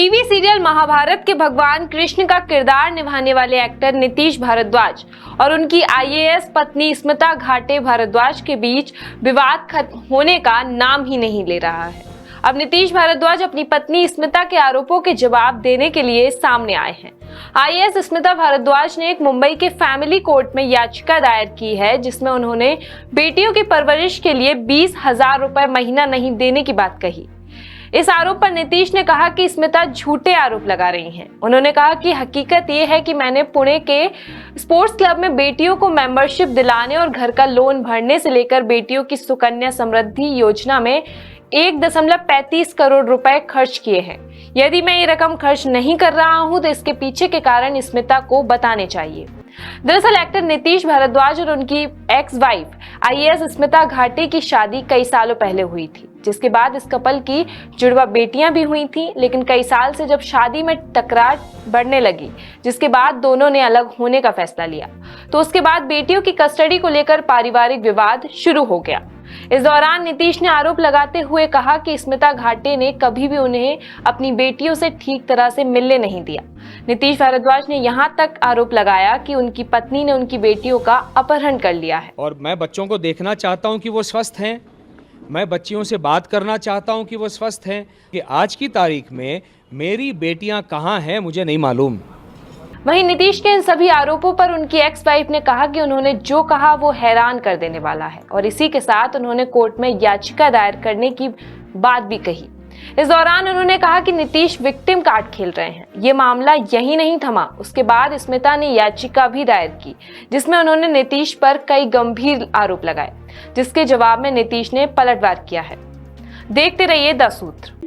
TV serial Mahabharat के भगवान कृष्ण का किरदार निभाने वाले एक्टर नीतीश भारद्वाज और उनकी आईएएस पत्नी स्मिता घाटे भारद्वाज के बीच विवाद खत्म होने का नाम ही नहीं ले रहा है। अब नीतीश भारद्वाज अपनी पत्नी स्मिता के आरोपों के जवाब देने के लिए सामने आए हैं। आईएएस स्मिता भारद्वाज ने एक मुंबई के फैमिली कोर्ट में याचिका दायर की है, जिसमें उन्होंने बेटियों की परवरिश के लिए 20,000 रुपए महीना नहीं देने की बात कही। इस आरोप पर नीतीश ने कहा कि स्मिता झूठे आरोप लगा रही हैं। उन्होंने कहा कि हकीकत ये है कि मैंने पुणे के स्पोर्ट्स क्लब में बेटियों को मेंबरशिप दिलाने और घर का लोन भरने से लेकर बेटियों की सुकन्या समृद्धि योजना में 1.35 करोड़ रुपए खर्च किए हैं। यदि मैं ये रकम खर्च नहीं कर रहा हूं तो इसके पीछे के कारण स्मिता को बताने चाहिए। दरअसल एक्टर नीतीश भारद्वाज और उनकी एक्स वाइफ आईएएस स्मिता घाटे की शादी कई सालों पहले हुई थी, जिसके बाद इस कपल की जुड़वा बेटियां भी हुई थी। लेकिन कई साल से जब शादी में तकरार बढ़ने लगी, जिसके बाद दोनों ने अलग होने का फैसला लिया, तो उसके बाद बेटियों की कस्टडी को लेकर पारिवारिक विवाद शुरू हो गया। इस दौरान नीतीश ने आरोप लगाते हुए कहा कि स्मिता घाटे ने कभी भी उन्हें अपनी बेटियों से ठीक तरह से मिलने नहीं दिया। नीतीश भारद्वाज ने यहां तक आरोप लगाया कि उनकी पत्नी ने उनकी बेटियों का अपहरण कर लिया है। और मैं बच्चों को देखना चाहता हूं कि वो स्वस्थ हैं, मैं बच्चियों से बात करना चाहता हूं कि वो स्वस्थ हैं। कि आज की तारीख में मेरी बेटियां कहां हैं मुझे नहीं मालूम। वहीं नीतीश के इन सभी आरोपों पर उनकी एक्स वाइफ ने कहा कि उन्होंने जो कहा वो हैरान कर देने वाला है, और इसी के साथ उन्होंने कोर्ट में याचिका दायर करने की बात भी कही। इस दौरान उन्होंने कहा कि नीतीश विक्टिम कार्ड खेल रहे हैं। ये मामला यही नहीं थमा, उसके बाद स्मिता ने याचिका भी दायर की, जिसमें उन्होंने नीतीश पर कई गंभीर आरोप लगाए, जिसके जवाब में नीतीश ने पलटवार किया है। देखते रहिए 10 सूत्र।